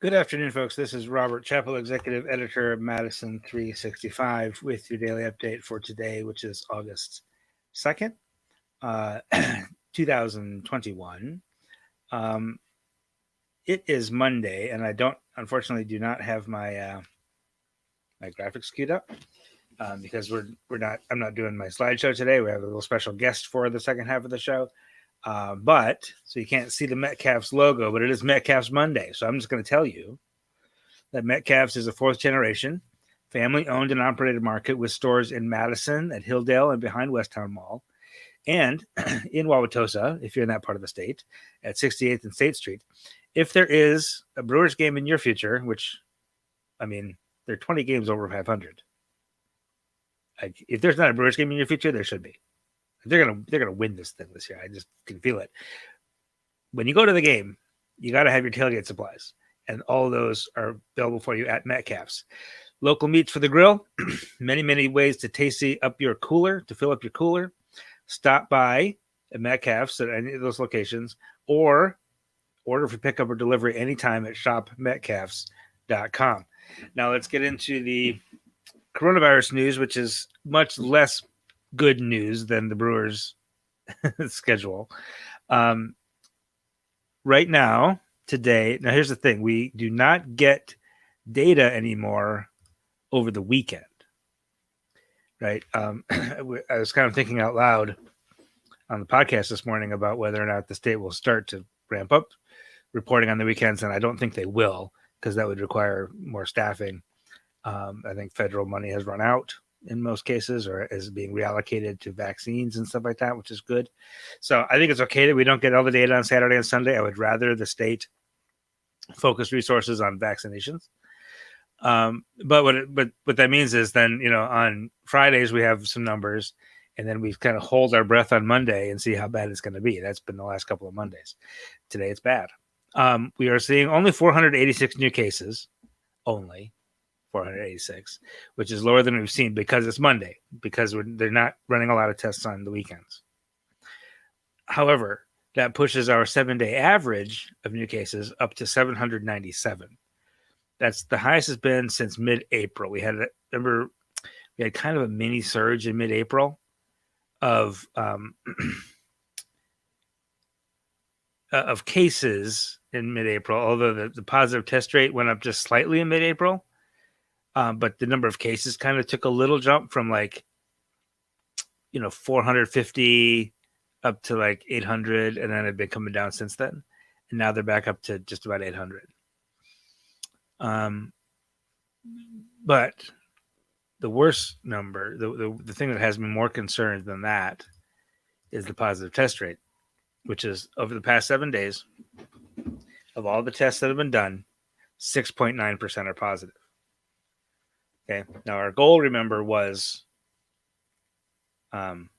Good afternoon, folks. This is Robert Chappell, Executive Editor of Madison365, with your daily update for today, which is August 2nd, uh, 2021. Um, it is Monday, and I unfortunately, do not have my graphics queued up because I'm not doing my slideshow today. We have a little special guest for the second half of the show. But so you can't see the Metcalf's logo, but it is Metcalf's Monday. So I'm just going to tell you that Metcalf's is a fourth generation, family owned and operated market with stores in Madison, at Hilldale, and behind Westtown Mall, and in Wauwatosa, if you're in that part of the state, at 68th and State Street. If there is a Brewers game in your future, which, I mean, there are 20 games over 500. If there's not a Brewers game in your future, there should be. They're gonna win this thing this year. I just can feel it. When you go to the game, you got to have your tailgate supplies, and all of those are available for you at Metcalf's. Local meats for the grill, many ways to tasty up your cooler, to fill up your cooler. Stop by at Metcalf's at any of those locations, or order for pickup or delivery anytime at shopmetcalfs.com. Now let's get into the coronavirus news, which is much less good news than the Brewers schedule. Right now, today, now here's the thing: we do not get data anymore over the weekend, right? I was kind of thinking out loud on the podcast this morning about whether or not the state will start to ramp up reporting on the weekends, and I don't think they will, because that would require more staffing. I think federal money has run out in most cases, or is being reallocated to vaccines and stuff like that, which is good. So I think it's okay that we don't get all the data on Saturday and Sunday. I would rather the state focus resources on vaccinations. But what that means is then, on Fridays we have some numbers, and then we kind of hold our breath on Monday and see how bad it's going to be. That's been the last couple of Mondays. Today it's bad. We are seeing only 486 new cases, only 486, which is lower than we've seen because it's Monday, because they're not running a lot of tests on the weekends. However, that pushes our 7-day average of new cases up to 797. That's the highest it's been since mid-April. We had kind of a mini surge in mid-April of of cases in mid-April, although the positive test rate went up just slightly in mid-April. But the number of cases kind of took a little jump from 450 up to 800, and then it's been coming down since then. And now they're back up to just about 800. But the worst number, the thing that has me more concerned than that, is the positive test rate, which is over the past 7 days, of all the tests that have been done, 6.9% are positive. Okay. Now our goal, remember, was 3,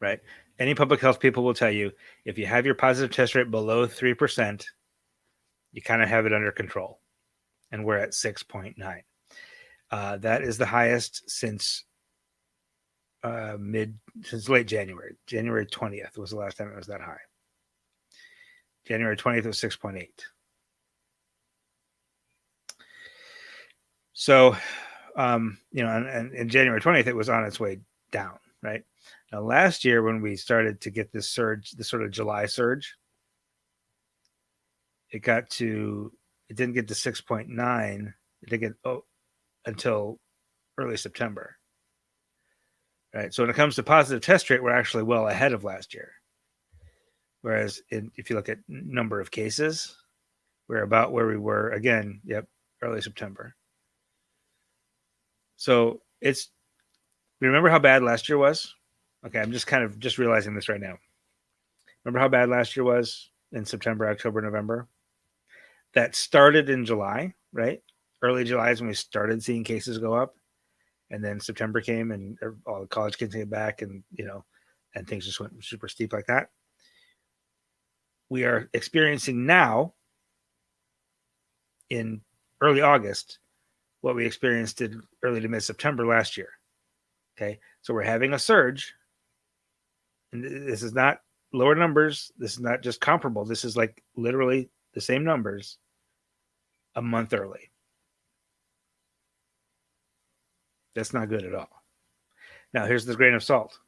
right? Any public health people will tell you, if you have your positive test rate below 3%, you kind of have it under control. And we're at 6.9. That is the highest since late January. January 20th was the last time it was that high. January 20th was 6.8. So, and January 20th, it was on its way down, right? Now, last year, when we started to get this surge, this sort of July surge, it didn't get to 6.9. It didn't get until early September, right? So when it comes to positive test rate, we're actually well ahead of last year. Whereas if you look at number of cases, we're about where we were, again, early September. So remember how bad last year was? Okay, I'm just realizing this right now. Remember how bad last year was in September, October, November? That started in July, right? Early July is when we started seeing cases go up. And then September came and all the college kids came back, and and things just went super steep like that. We are experiencing now, in early August, what we experienced in early to mid-September last year. Okay, so we're having a surge, and this is not lower numbers. This is not just comparable. This is literally the same numbers a month early. That's not good at all. Now, here's the grain of salt.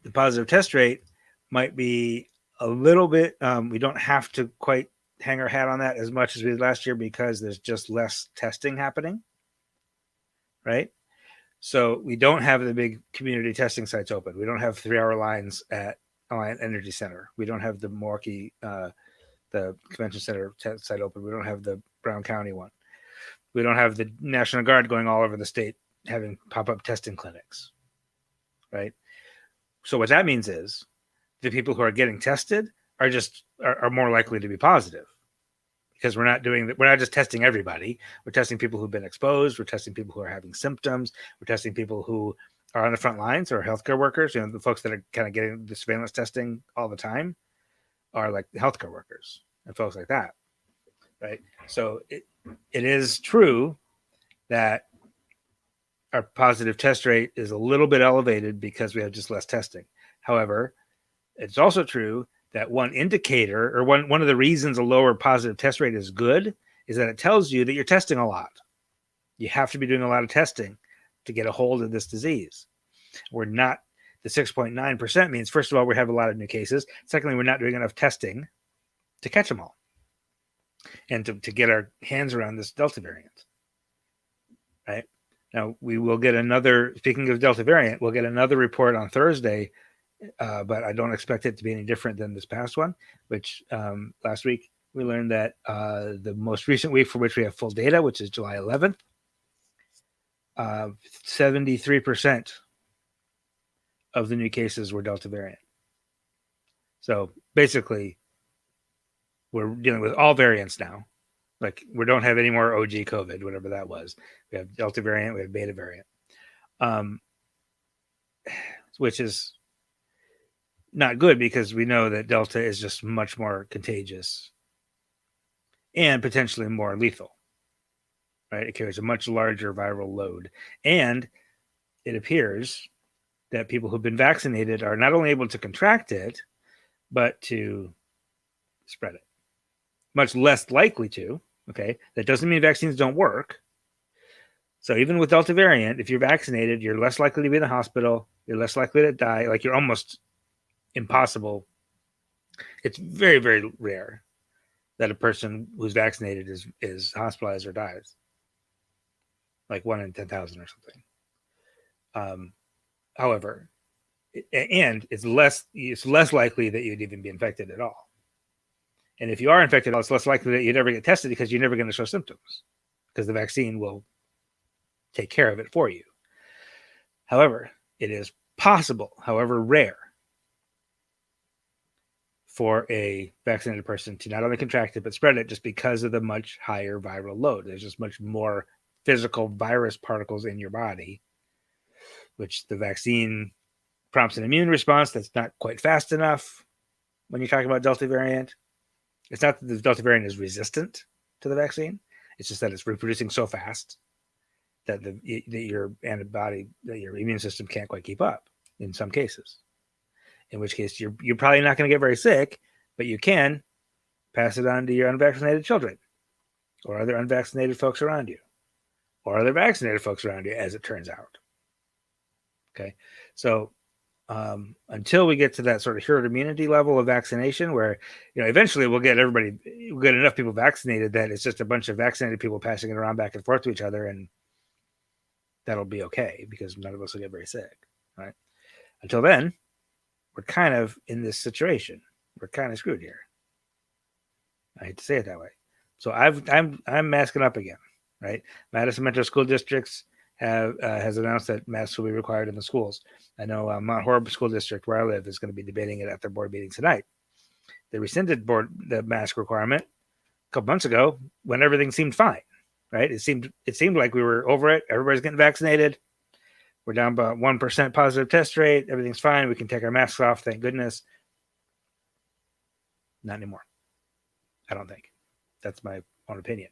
The positive test rate might be a little bit, we don't have to quite hang our hat on that as much as we did last year because there's just less testing happening, right? So we don't have the big community testing sites open. We don't have 3-hour lines at Alliant Energy Center. We don't have the Milwaukee, the Convention Center site open. We don't have the Brown County one. We don't have the National Guard going all over the state having pop-up testing clinics, right? So what that means is the people who are getting tested are more likely to be positive because we're not just testing everybody. We're testing people who've been exposed. We're testing people who are having symptoms. We're testing people who are on the front lines or healthcare workers. The folks that are kind of getting the surveillance testing all the time are like the healthcare workers and folks like that, right? So it is true that our positive test rate is a little bit elevated because we have just less testing. However, it's also true that one indicator or one of the reasons a lower positive test rate is good is that it tells you that you're testing a lot. You have to be doing a lot of testing to get a hold of this disease. We're not, the 6.9% means, first of all, we have a lot of new cases. Secondly, we're not doing enough testing to catch them all and to get our hands around this Delta variant, right? Now, we will get another, speaking of Delta variant, we'll get another report on Thursday, but I don't expect it to be any different than this past one, which last week we learned that the most recent week for which we have full data, which is July 11th, 73% of the new cases were Delta variant. So basically, we're dealing with all variants now. Like we don't have any more OG COVID, whatever that was. We have Delta variant, we have Beta variant, which is not good because we know that Delta is just much more contagious and potentially more lethal, right? It carries a much larger viral load. And it appears that people who've been vaccinated are not only able to contract it, but to spread it. Much less likely to, okay? That doesn't mean vaccines don't work. So even with Delta variant, if you're vaccinated, you're less likely to be in the hospital. You're less likely to die. Like you're almost impossible. It's very, very rare that a person who's vaccinated is hospitalized or dies. Like 1 in 10,000 or something. However, and it's less likely that you'd even be infected at all. And if you are infected, it's less likely that you'd ever get tested because you're never going to show symptoms because the vaccine will take care of it for you. However, it is possible, however rare, for a vaccinated person to not only contract it, but spread it just because of the much higher viral load. There's just much more physical virus particles in your body, which the vaccine prompts an immune response that's not quite fast enough when you're talking about Delta variant. It's not that the Delta variant is resistant to the vaccine. It's just that it's reproducing so fast that your antibody, that your immune system can't quite keep up in some cases. In which case, you're probably not going to get very sick, but you can pass it on to your unvaccinated children or other unvaccinated folks around you or other vaccinated folks around you, as it turns out. Okay, so until we get to that sort of herd immunity level of vaccination where, eventually we'll get enough people vaccinated that it's just a bunch of vaccinated people passing it around back and forth to each other, and that'll be okay because none of us will get very sick, right? Until then, we're kind of in this situation. We're kind of screwed here. I hate to say it that way. So I'm masking up again, right? Madison Metro School Districts has announced that masks will be required in the schools. I know Mount Horeb School District, where I live, is going to be debating it at their board meeting tonight. They rescinded the mask requirement a couple months ago when everything seemed fine, right? It seemed like we were over it. Everybody's getting vaccinated. We're down about 1% positive test rate. Everything's fine. We can take our masks off. Thank goodness. Not anymore. I don't think. That's my own opinion.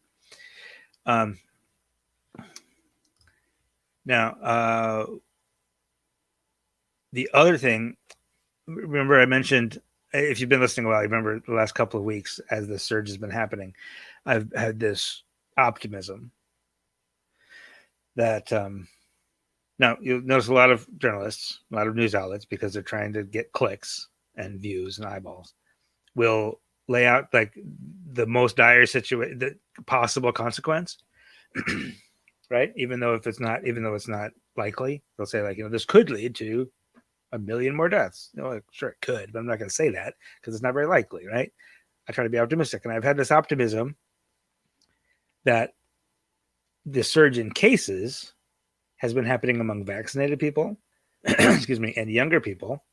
Now, the other thing, remember I mentioned if you've been listening a while, you remember the last couple of weeks as the surge has been happening, I've had this optimism that now you'll notice a lot of journalists, a lot of news outlets, because they're trying to get clicks and views and eyeballs, will lay out like the most dire situation, the possible consequence, right? Even though it's not likely, they'll say like, this could lead to 1 million more deaths. Like, sure, it could, but I'm not going to say that because it's not very likely, right? I try to be optimistic, and I've had this optimism that the surge in cases has been happening among vaccinated people, excuse me, and younger people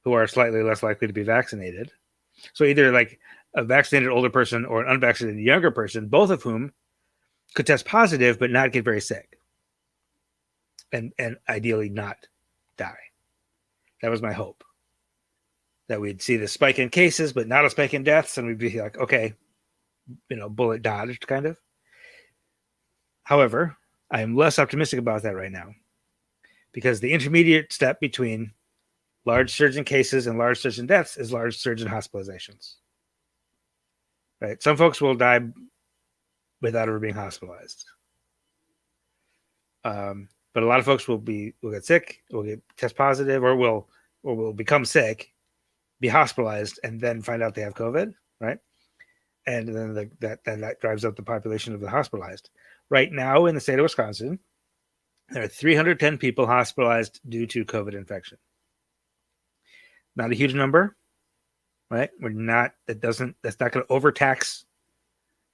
who are slightly less likely to be vaccinated. So either like a vaccinated older person or an unvaccinated younger person, both of whom could test positive but not get very sick, and ideally not die. That was my hope. That we'd see the spike in cases, but not a spike in deaths, and we'd be like, okay, bullet dodged, kind of. However, I am less optimistic about that right now because the intermediate step between large surge in cases and large surge in deaths is large surge in hospitalizations. Right? Some folks will die without ever being hospitalized. But a lot of folks will get sick, will get test positive, or will become sick, be hospitalized, and then find out they have COVID, right? And then that drives up the population of the hospitalized. Right now in the state of Wisconsin, there are 310 people hospitalized due to COVID infection. Not a huge number, right? That's not going to overtax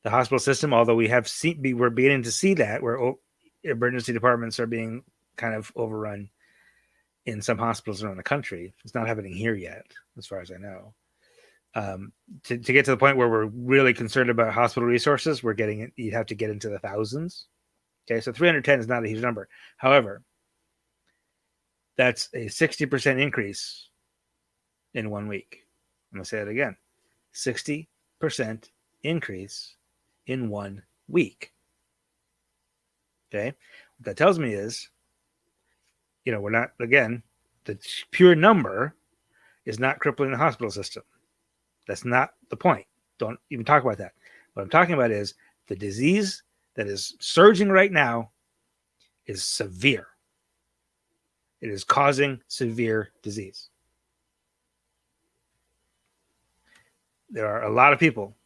the hospital system, although we're beginning to see that where emergency departments are being kind of overrun in some hospitals around the country. It's not happening here yet, as far as I know. To get to the point where we're really concerned about hospital resources, you'd have to get into the thousands. Okay, so 310 is not a huge number. However, that's a 60% increase in 1 week. I'm going to say it again. 60% increase in 1 week. Okay, what that tells me is, we're not, again, the pure number is not crippling the hospital system. That's not the point. Don't even talk about that. What I'm talking about is the disease that is surging right now is severe. It is causing severe disease. There are a lot of people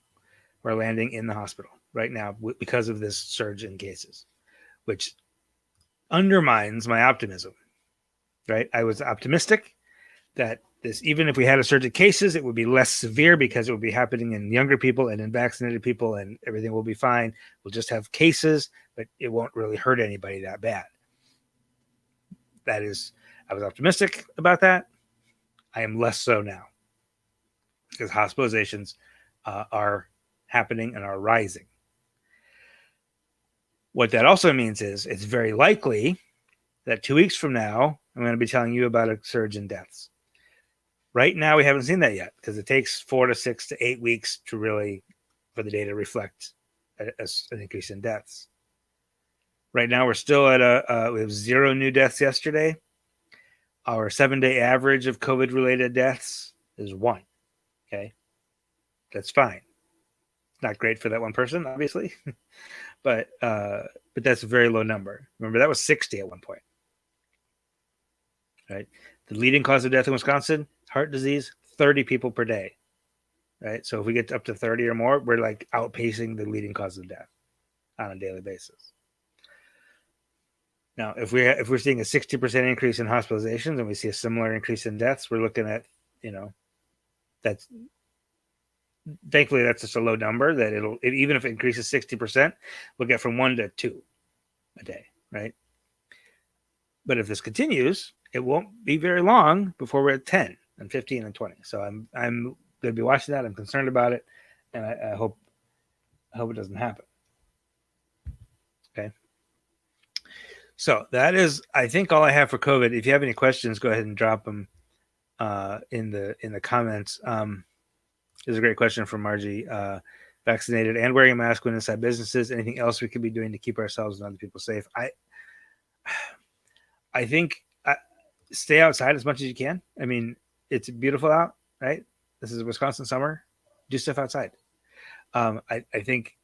who are landing in the hospital right now because of this surge in cases, which undermines my optimism, right? I was optimistic that even if we had a surge of cases, it would be less severe because it would be happening in younger people and in vaccinated people, and everything will be fine. We'll just have cases, but it won't really hurt anybody that bad. I was optimistic about that. I am less so now because hospitalizations are happening and are rising. What that also means is it's very likely that 2 weeks from now, I'm going to be telling you about a surge in deaths. Right now, we haven't seen that yet because it takes 4 to 6 to 8 weeks for the data to reflect an increase in deaths. Right now, we're still at we have 0 new deaths yesterday. Our 7-day average of COVID-related deaths is 1. Okay, that's fine. It's not great for that one person, obviously, but that's a very low number. Remember, that was 60 at one point. Right, the leading cause of death in Wisconsin, heart disease, 30 people per day. Right, so if we get up to 30 or more, we're like outpacing the leading cause of death on a daily basis. Now, if we're seeing a 60% increase in hospitalizations and we see a similar increase in deaths, we're looking at, thankfully that's just a low number that even if it increases 60%, we'll get from 1 to 2 a day, right? But if this continues, it won't be very long before we're at 10 and 15 and 20. So I'm going to be watching that. I'm concerned about it, and I hope it doesn't happen. Okay. So that is, I think, all I have for COVID. If you have any questions, go ahead and drop them in the comments. There's a great question from Margie. Vaccinated and wearing a mask when inside businesses. Anything else we could be doing to keep ourselves and other people safe? I think stay outside as much as you can. I mean, it's beautiful out. right? This is Wisconsin summer. Do stuff outside. I think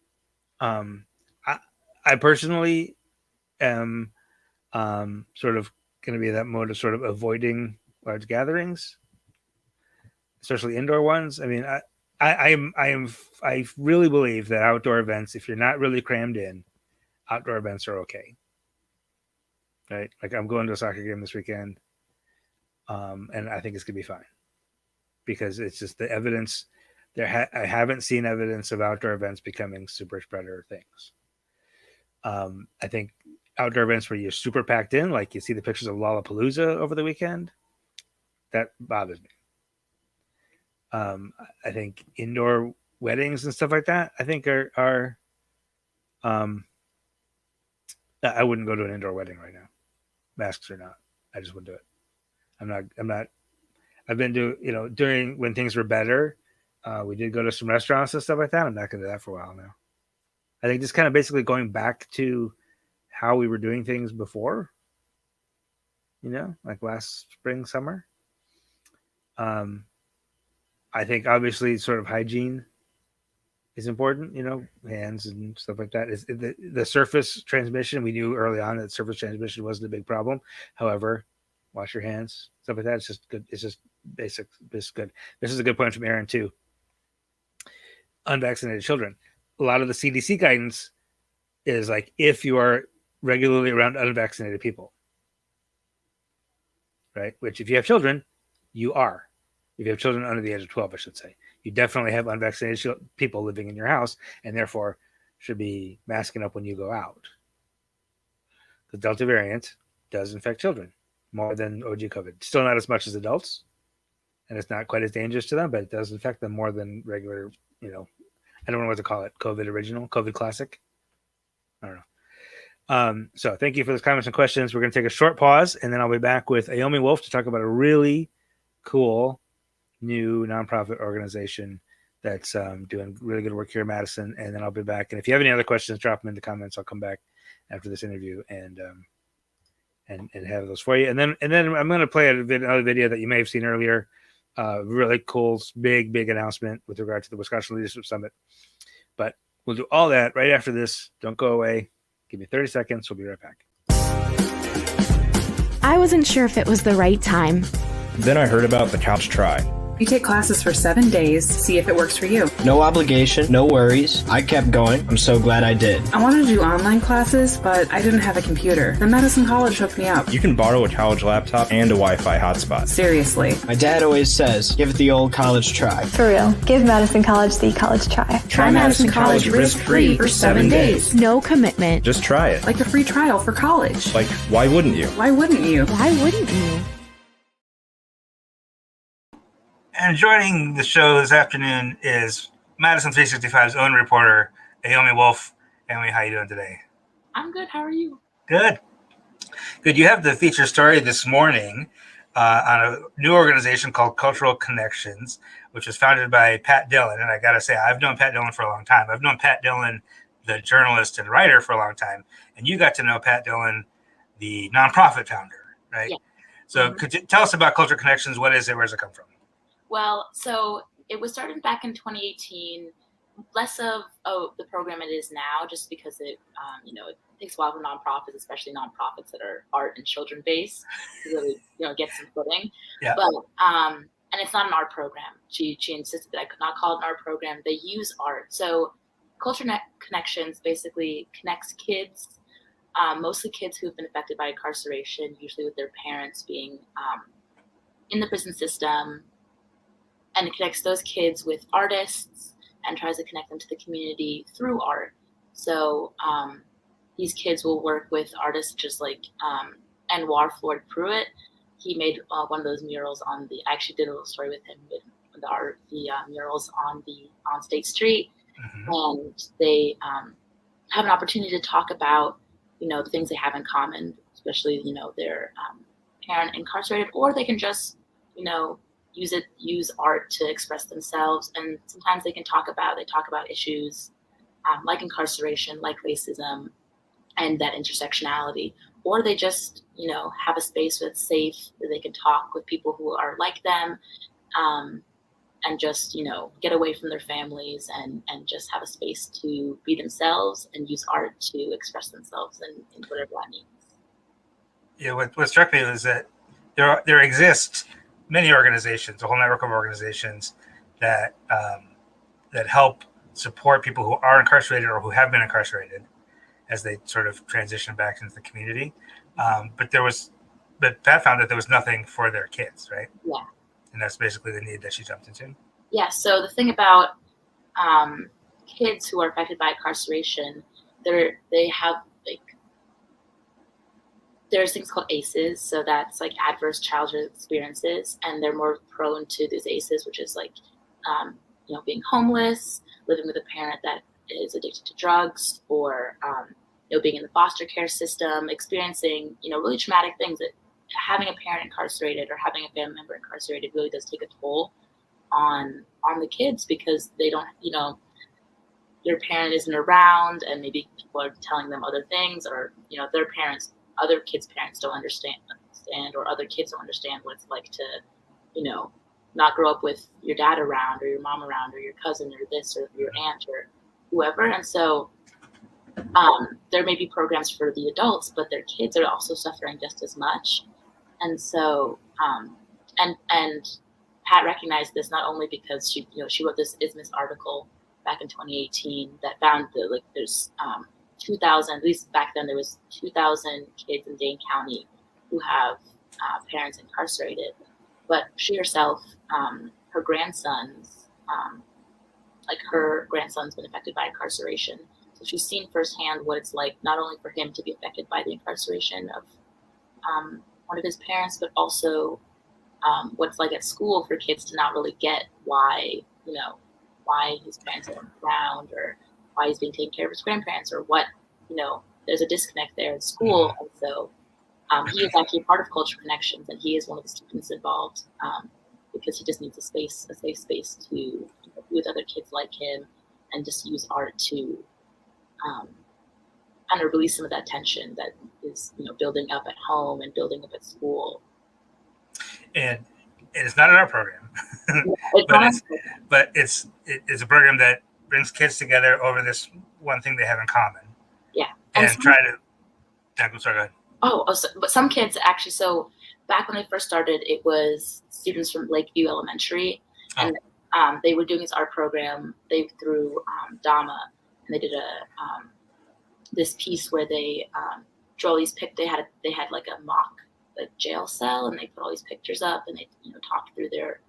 I personally am sort of going to be that mode of sort of avoiding large gatherings, especially indoor ones. I mean, I really believe that outdoor events, if you're not really crammed in, outdoor events are okay. Right? Like I'm going to a soccer game this weekend, and I think it's gonna be fine because it's just the evidence. I haven't seen evidence of outdoor events becoming super spreader things. I think outdoor events where you're super packed in, like you see the pictures of Lollapalooza over the weekend, that bothers me. I think indoor weddings and stuff like that, I think are I wouldn't go to an indoor wedding right now, masks or not. I just wouldn't do it. I'm not. I've been to during when things were better. We did go to some restaurants and stuff like that. I'm not going to do that for a while now. I think just kind of basically going back to how we were doing things before. Like last spring, summer. I think obviously sort of hygiene is important, hands and stuff like that. Is the surface transmission. We knew early on that surface transmission wasn't a big problem. However, wash your hands, stuff like that. It's just good. It's just basic. It's good. This is a good point from Aaron too. Unvaccinated children. A lot of the CDC guidance is like if you are regularly around unvaccinated people, right? Which if you have children, you are. If you have children under the age of 12, I should say, you definitely have unvaccinated people living in your house and therefore should be masking up when you go out. The Delta variant does infect children more than OG COVID. Still not as much as adults, and it's not quite as dangerous to them, but it does infect them more than regular, I don't know what to call it, COVID original, COVID classic. I don't know. So thank you for those comments and questions. We're going to take a short pause, and then I'll be back with Ayomi Wolff to talk about a really cool new nonprofit organization that's doing really good work here in Madison. And then I'll be back. And if you have any other questions, drop them in the comments. I'll come back after this interview and have those for you. And then I'm going to play another video that you may have seen earlier. Really cool, big announcement with regard to the Wisconsin Leadership Summit. But we'll do all that right after this. Don't go away. Give me 30 seconds. We'll be right back. I wasn't sure if it was the right time. Then I heard about the Couch Try. You take classes for 7 days, see if it works for you. No obligation, no worries. I kept going. I'm so glad I did. I wanted to do online classes, but I didn't have a computer. Then Madison College hooked me up. You can borrow a college laptop and a Wi-Fi hotspot. Seriously. My dad always says, give it the old college try. For real. Give Madison College the college try. Try Madison College risk-free for 7 days. No commitment. Just try it. Like a free trial for college. Like, why wouldn't you? Why wouldn't you? Why wouldn't you? And joining the show this afternoon is Madison365's own reporter, Ayomi Wolff. Ayomi, how are you doing today? I'm good. How are you? Good. You have the feature story this morning on a new organization called Cultural Connections, which was founded by Pat Dillon. And I got to say, I've known Pat Dillon for a long time. I've known Pat Dillon, the journalist and writer, for a long time. And you got to know Pat Dillon, the nonprofit founder, right? Yeah. So could you tell us about Cultural Connections? What is it? Where does it come from? Well, so it was started back in 2018, less of the program it is now, just because it takes a while for nonprofits, especially nonprofits that are art and children based, to really get some footing. Yeah. But and it's not an art program. She insisted that I could not call it an art program. They use art. So Connections basically connects kids, mostly kids who've been affected by incarceration, usually with their parents being in the prison system. And it connects those kids with artists and tries to connect them to the community through art. So these kids will work with artists just like Anwar Floyd Pruitt. He made one of those murals I actually did a little story with him with the murals on State Street. Mm-hmm. And they have an opportunity to talk about, the things they have in common, especially, their parent incarcerated, or they can just, use art to express themselves. And sometimes they talk about issues like incarceration, like racism, and that intersectionality, or they just, have a space that's safe, that they can talk with people who are like them. and just, get away from their families and just have a space to be themselves and use art to express themselves in whatever that means. Yeah, what struck me was that there exist many organizations, a whole network of organizations that that help support people who are incarcerated or who have been incarcerated as they sort of transition back into the community. But Pat found that there was nothing for their kids, right? Yeah. And that's basically the need that she jumped into. Yeah. So the thing about kids who are affected by incarceration, they have there's things called ACEs. So that's like adverse childhood experiences, and they're more prone to these ACEs, which is like, being homeless, living with a parent that is addicted to drugs, or, being in the foster care system, experiencing, really traumatic things. That having a parent incarcerated or having a family member incarcerated really does take a toll on the kids, because they don't, their parent isn't around, and maybe people are telling them other things, or, their parents, other kids' parents don't understand, or other kids don't understand what it's like to, not grow up with your dad around, or your mom around, or your cousin, or this, or your aunt, or whoever. And so there may be programs for the adults, but their kids are also suffering just as much. And so, and Pat recognized this not only because she wrote this ISMIS article back in 2018 that found that there's 2,000, at least back then there was 2,000 kids in Dane County who have parents incarcerated. But she herself, her grandson's been affected by incarceration. So she's seen firsthand what it's like, not only for him to be affected by the incarceration of one of his parents, but also what it's like at school for kids to not really get why his parents are around, or why he's being taken care of his grandparents, or what, there's a disconnect there at school. And so he is actually part of Culture Connections, and he is one of the students involved, because he just needs a safe space to be with other kids like him, and just use art to kind of release some of that tension that is, building up at home and building up at school. And it's not in our program, but it's a program that brings kids together over this one thing they have in common. Yeah, and try to. Sorry, go ahead. But some kids actually. So back when they first started, it was students from Lakeview Elementary, and they were doing this art program. They through Dama, and they did this piece where they drew all these They had like a mock jail cell, and they put all these pictures up, and they talked through their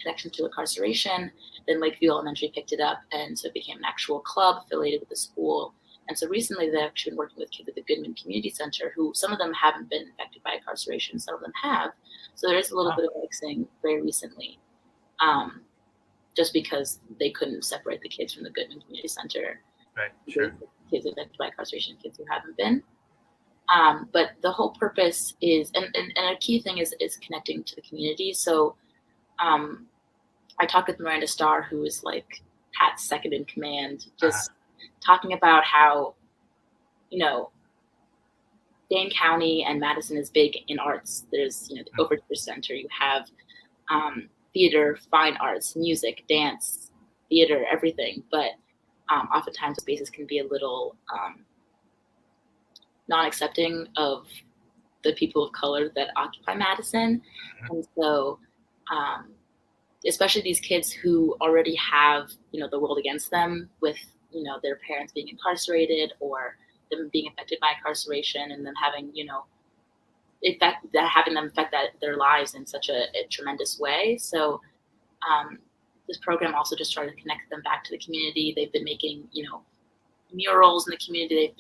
connection to incarceration. Then Lakeview Elementary picked it up, and so it became an actual club affiliated with the school. And so recently they've actually been working with kids at the Goodman Community Center, who some of them haven't been affected by incarceration, some of them have. So there is a little bit of mixing very recently, just because they couldn't separate the kids from the Goodman Community Center. Right, sure. Kids affected by incarceration, kids who haven't been. But the whole purpose is, and a key thing is connecting to the community. So I talked with Miranda Starr, who is like Pat's second in command, just talking about how, Dane County and Madison is big in arts. There's, the Overture Center. You have theater, fine arts, music, dance, theater, everything. But oftentimes spaces can be a little non-accepting of the people of color that occupy Madison. And so especially these kids who already have, the world against them with, their parents being incarcerated, or them being affected by incarceration, and then having, having them affect their lives in such a tremendous way. So this program also just tried to connect them back to the community. They've been making, murals in the community.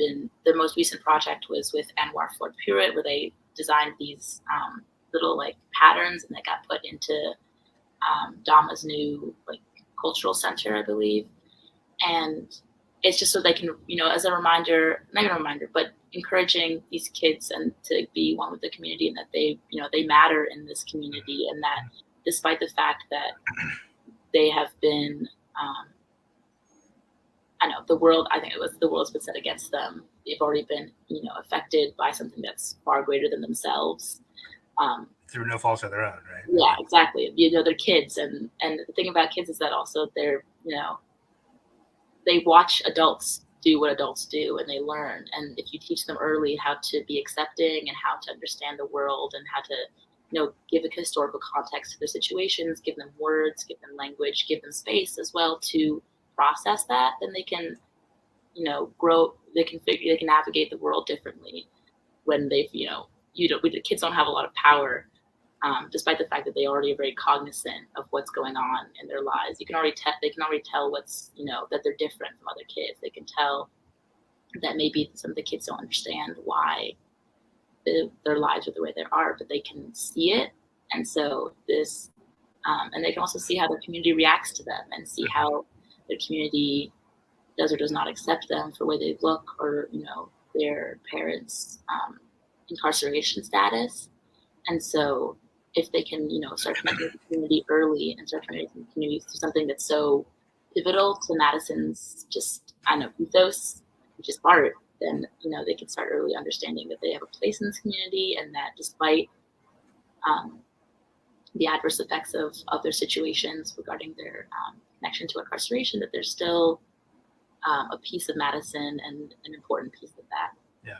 Their most recent project was with Anwar Ford Pruitt, where they designed these little patterns, and they got put into Dama's new cultural center, I believe. And it's just so they can, as a reminder, not even a reminder, but encouraging these kids and to be one with the community, and that they, they matter in this community, and that despite the fact that they have been, the world's been set against them. They've already been, affected by something that's far greater than themselves. through no fault of their own, right? Yeah, exactly. They're kids, and the thing about kids is that also they're, they watch adults do what adults do, and they learn. And if you teach them early how to be accepting and how to understand the world and how to, give a historical context to their situations, give them words, give them language, give them space as well to process that, then they can, grow. They can navigate the world differently when they've, kids don't have a lot of power. Despite the fact that they already are very cognizant of what's going on in their lives, they can already tell what's, that they're different from other kids. They can tell that maybe some of the kids don't understand why their lives are the way they are, but they can see it. And so and they can also see how their community reacts to them and see how their community does or does not accept them for the way they look, or, their parents' incarceration status. And so if they can, start connecting with the community early and start connecting with the community through something that's so pivotal to Madison's ethos, which is art, then, they can start early understanding that they have a place in this community, and that despite the adverse effects of their situations regarding their connection to incarceration, that there's still a piece of Madison and an important piece of that. Yeah.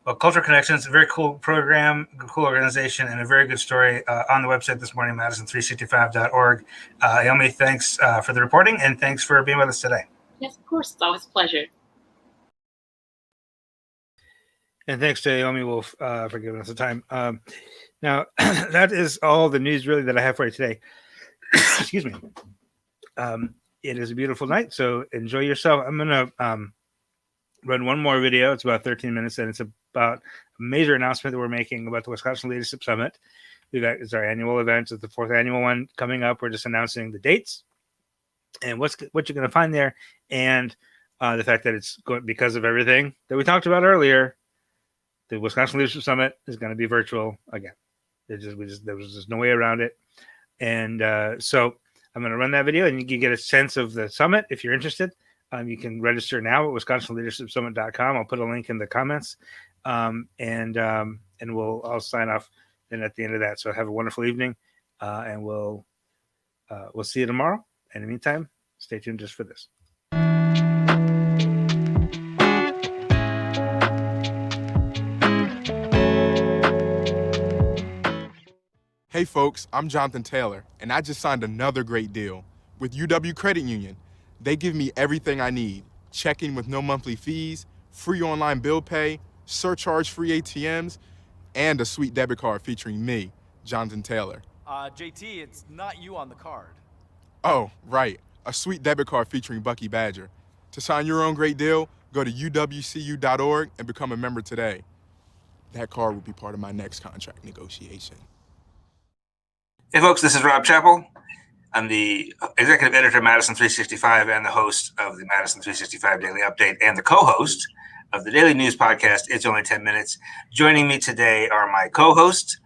Well, Cultural Connections, a very cool program, cool organization, and a very good story on the website this morning, Madison365.org. Ayomi, thanks for the reporting, and thanks for being with us today. Yes, of course. It's always a pleasure. And thanks to Ayomi Wolff for giving us the time. Now, that is all the news really that I have for you today. Excuse me. It is a beautiful night, so enjoy yourself. I'm going to run one more video. It's about 13 minutes, and it's about a major announcement that we're making about the Wisconsin Leadership Summit. It's our annual event. It's the 4th annual one coming up. We're just announcing the dates and what you're going to find there, and the fact that it's going, because of everything that we talked about earlier, the Wisconsin Leadership Summit is going to be virtual again. There was just no way around it. And so I'm going to run that video, and you can get a sense of the summit if you're interested. You can register now at wisconsinleadershipsummit.com. I'll put a link in the comments, and I'll sign off then at the end of that. So have a wonderful evening, and we'll see you tomorrow. In the meantime, stay tuned just for this. Hey folks, I'm Jonathan Taylor, and I just signed another great deal with UW Credit Union. They give me everything I need: checking with no monthly fees, free online bill pay, surcharge-free ATMs, and a sweet debit card featuring me, Jonathan Taylor. JT, it's not you on the card. Oh, right, a sweet debit card featuring Bucky Badger. To sign your own great deal, go to uwcu.org and become a member today. That card will be part of my next contract negotiation. Hey folks, this is Rob Chappell. I'm the executive editor of Madison365 and the host of the Madison365 Daily Update and the co-host of the daily news podcast, It's Only 10 Minutes. Joining me today are my co-host,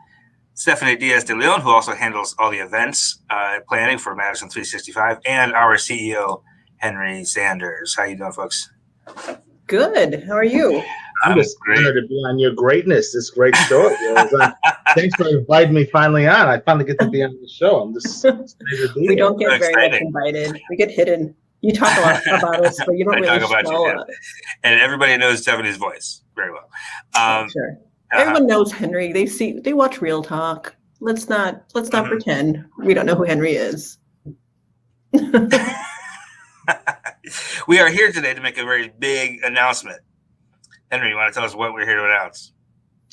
Stephanie Diaz de Leon, who also handles all the events planning for Madison365, and our CEO, Henry Sanders. How you doing, folks? Good. How are you? I'm just honored to be on your greatness, this great show. Thanks for inviting me finally on. I finally get to be on the show. I'm just we don't get very much invited. We get hidden. You talk a lot about us, but you don't really show us. And everybody knows Stephanie's voice very well. Sure. Everyone knows Henry. They watch Real Talk. Let's not pretend we don't know who Henry is. We are here today to make a very big announcement. Henry, you want to tell us what we're here to announce?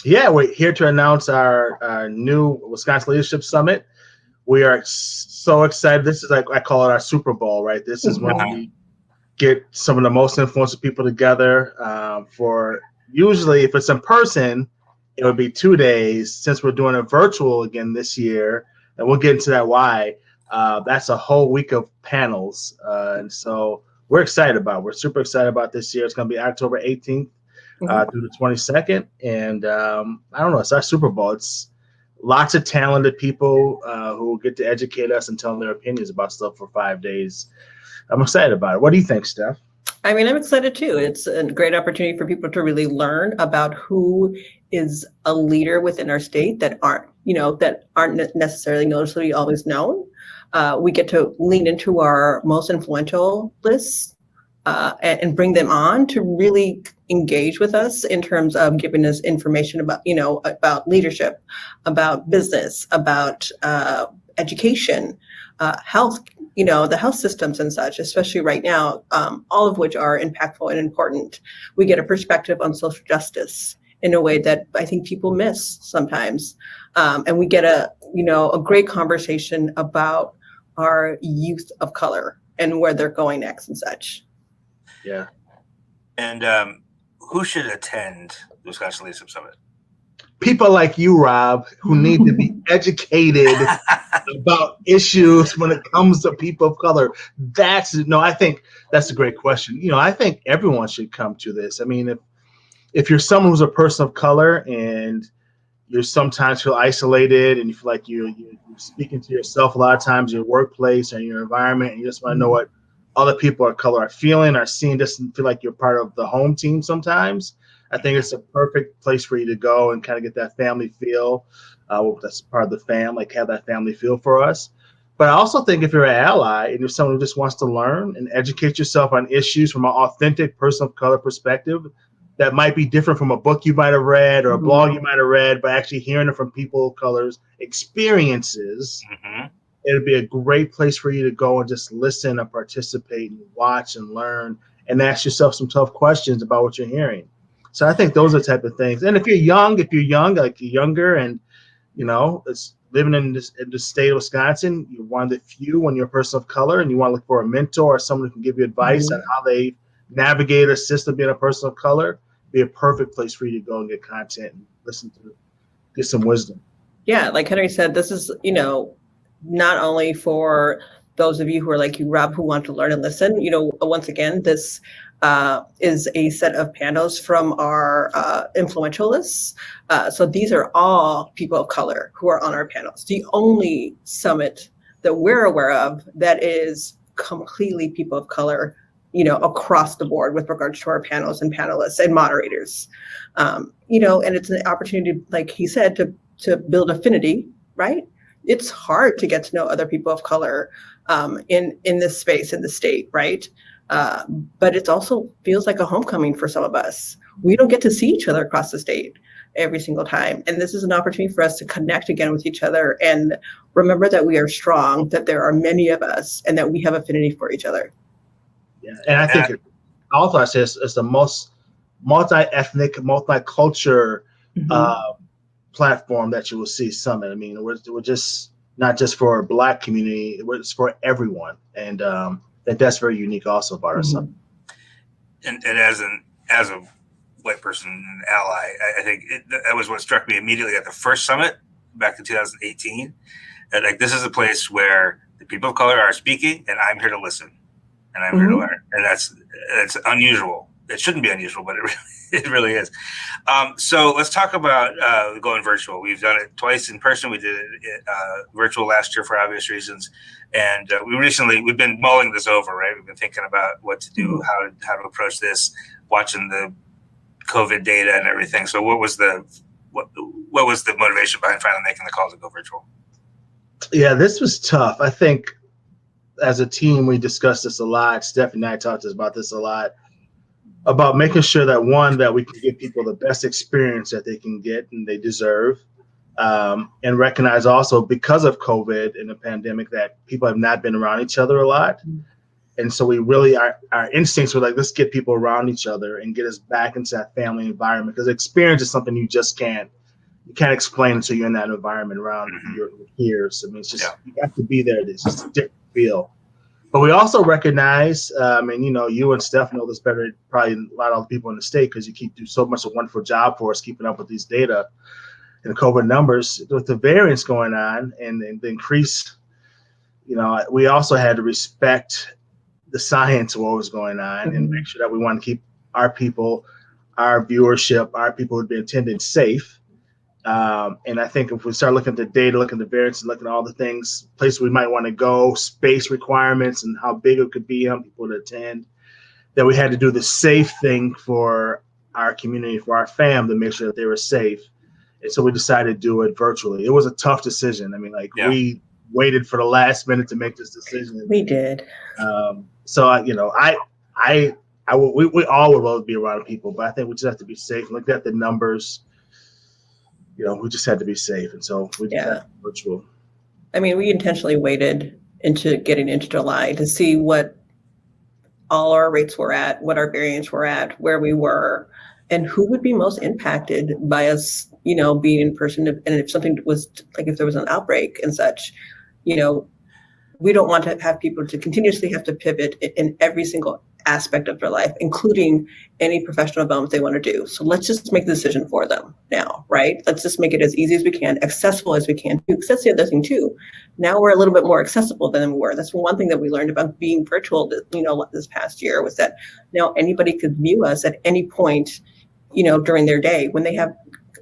Yeah, we're here to announce our new Wisconsin Leadership Summit. We are so excited. This is like, I call it our Super Bowl, right? This is when we get some of the most influential people together for, usually if it's in person, it would be 2 days. Since we're doing it virtual again this year, and we'll get into that why, that's a whole week of panels. And so we're excited about it. We're super excited about this year. It's going to be October 18th. Through the 22nd, and I don't know, it's our Super Bowl. It's lots of talented people who get to educate us and tell them their opinions about stuff for 5 days. I'm excited about it. What do you think, Steph? I mean, I'm excited too. It's a great opportunity for people to really learn about who is a leader within our state that aren't necessarily noticeably always known. We get to lean into our most influential lists and bring them on to really engage with us in terms of giving us information about leadership, about business, about education, health, the health systems and such, especially right now, all of which are impactful and important. We get a perspective on social justice in a way that I think people miss sometimes. And we get a great conversation about our youth of color and where they're going next and such. Yeah. And who should attend the Wisconsin Leadership Summit? People like you, Rob, who need to be educated about issues when it comes to people of color. I think that's a great question. I think everyone should come to this. I mean, if you're someone who's a person of color and you sometimes feel isolated and you feel like you're speaking to yourself a lot of times in your workplace or in your environment, and you just want to know what other people of color are feeling or seeing, doesn't feel like you're part of the home team sometimes, I think it's a perfect place for you to go and kind of get that family feel. That's part of the fam, like have that family feel for us. But I also think if you're an ally and you're someone who just wants to learn and educate yourself on issues from an authentic person of color perspective, that might be different from a book you might have read or a blog you might have read, but actually hearing it from people of color's experiences, it'd be a great place for you to go and just listen and participate and watch and learn and ask yourself some tough questions about what you're hearing. So I think those are the type of things. And if you're young, like you're younger and, it's living in the state of Wisconsin, you're one of the few when you're a person of color and you want to look for a mentor or someone who can give you advice on how they navigate a system being a person of color, be a perfect place for you to go and get content and listen to, get some wisdom. Yeah, like Henry said, this is, not only for those of you who are like you, Rob, who want to learn and listen. Once again, this is a set of panels from our influential lists. So these are all people of color who are on our panels. The only summit that we're aware of that is completely people of color, across the board with regards to our panels and panelists and moderators. And it's an opportunity, like he said, to build affinity, right? It's hard to get to know other people of color in this space, in the state, right? But it also feels like a homecoming for some of us. We don't get to see each other across the state every single time. And this is an opportunity for us to connect again with each other and remember that we are strong, that there are many of us, and that we have affinity for each other. Yeah, and I think also it's the most multi-ethnic, multicultural platform that you will see summit. I mean, we're just not just for a Black community, it's for everyone, and that's very unique also about our summit. And as a white person and ally, I think that was what struck me immediately at the first summit back in 2018. That like this is a place where the people of color are speaking, and I'm here to listen. And I'm here to learn, and that's unusual. It shouldn't be unusual, but it really is. So let's talk about going virtual. We've done it twice in person. We did it virtual last year for obvious reasons, and we've been mulling this over, right? We've been thinking about what to do, how to approach this, watching the COVID data and everything. So what was the motivation behind finally making the call to go virtual? Yeah, this was tough. I think. As a team, we discussed this a lot. Stephanie and I talked about this a lot, about making sure that we can give people the best experience that they can get and they deserve, and recognize also because of COVID and the pandemic that people have not been around each other a lot. And so we really, our instincts were like, let's get people around each other and get us back into that family environment, because experience is something you can't explain until you're in that environment around your peers. I mean, it's just, you have to be there. It's just a different feel. But we also recognize, and you and Steph know this better, probably a lot of other people in the state, because you do so much a wonderful job for us keeping up with these data and the COVID numbers with the variance going on and the increase. We also had to respect the science of what was going on and make sure that we want to keep our people, our viewership, our people who've been attending safe. And I think if we start looking at the data, looking at the variance, and looking at all the things, places we might want to go, space requirements, and how big it could be, how people to attend, that we had to do the safe thing for our community, for our fam, to make sure that they were safe. And so we decided to do it virtually. It was a tough decision. I mean, like we waited for the last minute to make this decision. We did. So we all would love to be around people, but I think we just have to be safe. Look at the numbers. We just had to be safe, and so we just had to be virtual. I mean, we intentionally waited into getting into July to see what all our rates were at, what our variants were at, where we were, and who would be most impacted by us, being in person. And if something was like, if there was an outbreak and such, we don't want to have people to continuously have to pivot in every single aspect of their life, including any professional development they want to do. So let's just make the decision for them now, right? Let's just make it as easy as we can, accessible as we can. Because that's the other thing too. Now we're a little bit more accessible than we were. That's one thing that we learned about being virtual, this past year, was that now anybody could view us at any point, during their day when they have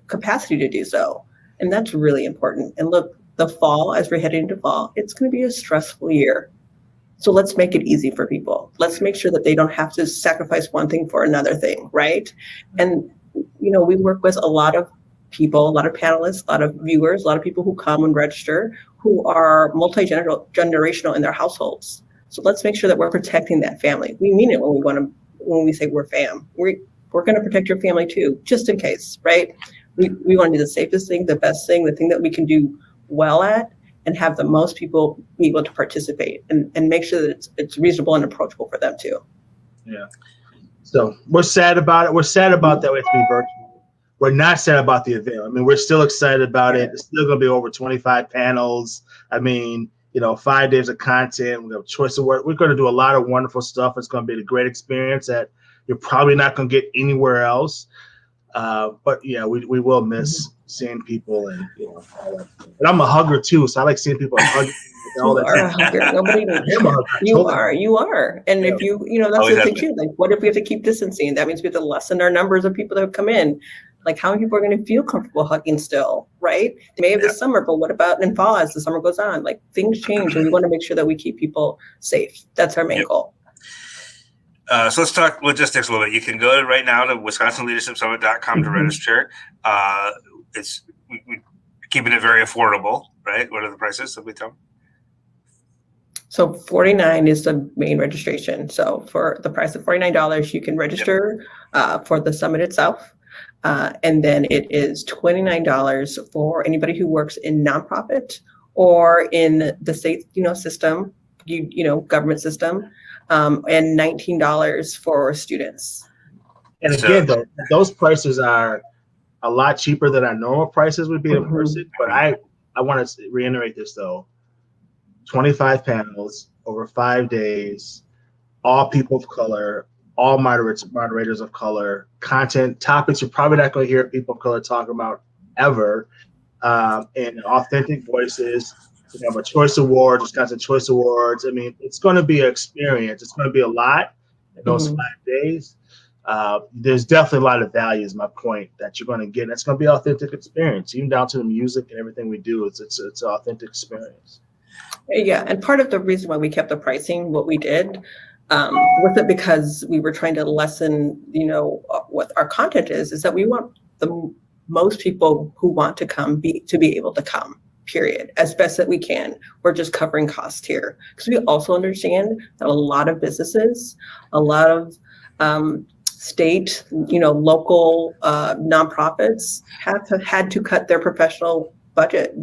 capacity to do so. And that's really important. And look, the fall, as we're heading into fall, it's going to be a stressful year. So let's make it easy for people. Let's make sure that they don't have to sacrifice one thing for another thing, right? And, we work with a lot of people, a lot of panelists, a lot of viewers, a lot of people who come and register who are multi-generational in their households. So let's make sure that we're protecting that family. We mean it when we say we're fam. We're going to protect your family too, just in case, right? We want to do the safest thing, the best thing, the thing that we can do well at, and have the most people be able to participate and make sure that it's reasonable and approachable for them too. Yeah. So we're sad about it. We're sad about that we have to be virtual. We're not sad about the event. I mean, we're still excited about it. It's still going to be over 25 panels. I mean, 5 days of content. We have choice of work. We're going to do a lot of wonderful stuff. It's going to be a great experience that you're probably not going to get anywhere else. But yeah, we will miss seeing people and all that. And I'm a hugger too, so I like seeing people hug all the time. You are. And if that's the thing too. Like, what if we have to keep distancing? That means we have to lessen our numbers of people that come in. Like, how many people are going to feel comfortable hugging still, right? Maybe this summer, but what about in fall as the summer goes on? Like, things change, and we want to make sure that we keep people safe. That's our main goal. So let's talk logistics a little bit. You can go right now to WisconsinLeadershipSummit.com to register. We're keeping it very affordable, right? What are the prices? Somebody tell me. So $49 is the main registration. So for the price of $49, you can register for the summit itself. And then it is $29 for anybody who works in nonprofit or in the state, system, government system. And $19 for students. And again, though, those prices are a lot cheaper than our normal prices would be in person. But I want to reiterate this though: 25 panels over 5 days, all people of color, all moderators of color, content topics you're probably not going to hear people of color talk about ever, and authentic voices. We have a choice award, Wisconsin Choice Awards. I mean, it's going to be an experience. It's going to be a lot in those 5 days. There's definitely a lot of value, is my point, that you're going to get. And it's going to be an authentic experience, even down to the music and everything we do. It's an authentic experience. Yeah, and part of the reason why we kept the pricing what we did with it, because we were trying to lessen, what our content is that we want the most people who want to come to be able to come. Period, as best that we can. We're just covering costs here because we also understand that a lot of businesses, a lot of state, local nonprofits had to cut their professional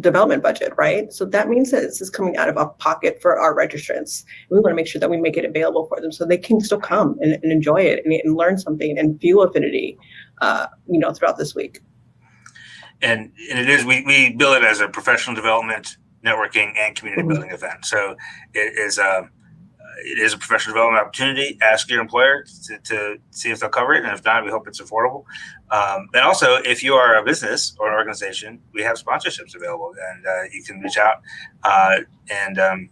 development budget, right? So that means that this is coming out of a pocket for our registrants. We want to make sure that we make it available for them so they can still come and enjoy it and learn something and feel affinity, throughout this week. And it is, we bill it as a professional development, networking, and community building event. So it is a professional development opportunity. Ask your employer to see if they'll cover it, and if not, we hope it's affordable. And also, if you are a business or an organization, we have sponsorships available, and you can reach out and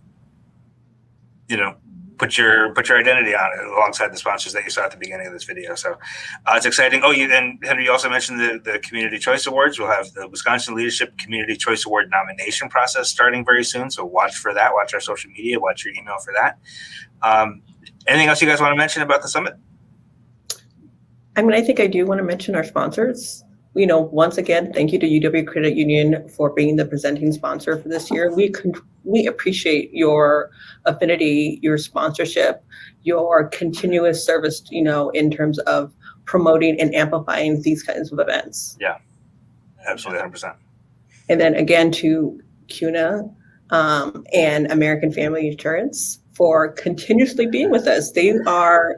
put your identity on it alongside the sponsors that you saw at the beginning of this video. So it's exciting. Oh, Henry, you also mentioned the Community Choice Awards. We'll have the Wisconsin Leadership Community Choice Award nomination process starting very soon. So watch for that. Watch our social media. Watch your email for that. Anything else you guys want to mention about the summit? I mean, I think I do want to mention our sponsors. Once again, thank you to UW Credit Union for being the presenting sponsor for this year. We appreciate your affinity, your sponsorship, your continuous service, in terms of promoting and amplifying these kinds of events. Yeah, absolutely, 100%. And then again to CUNA and American Family Insurance for continuously being with us. They are,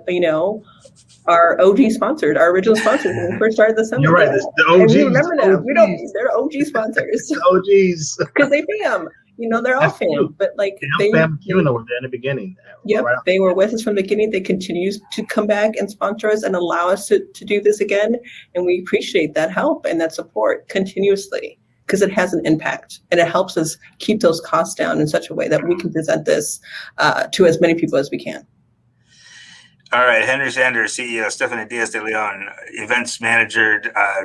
our OG sponsors, our original sponsors when we first started the summit. You're right. The OGs. And we remember them. They're OG sponsors. OGs. Because they fam. They're all fam. But fam CUNA were there in the beginning. Yep. Right. They were with us from the beginning. They continue to come back and sponsor us and allow us to do this again. And we appreciate that help and that support continuously, because it has an impact and it helps us keep those costs down in such a way that we can present this to as many people as we can. All right, Henry Sanders, CEO, Stephanie Diaz de Leon, events manager,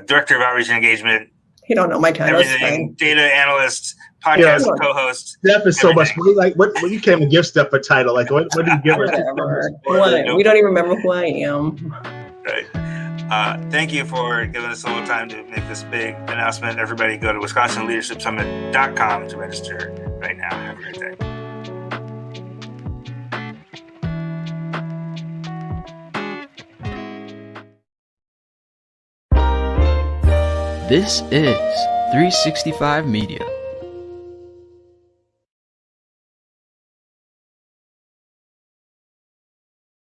director of outreach and engagement. You don't know my title. Everything, data analyst, podcast co-host. Steph is so much. What you can't even give Steph a title? Like what do you give her? We don't even remember who I am. Right. Thank you for giving us a little time to make this big announcement. Everybody go to WisconsinLeadershipSummit.com to register right now. Have a great day. This is 365 Media.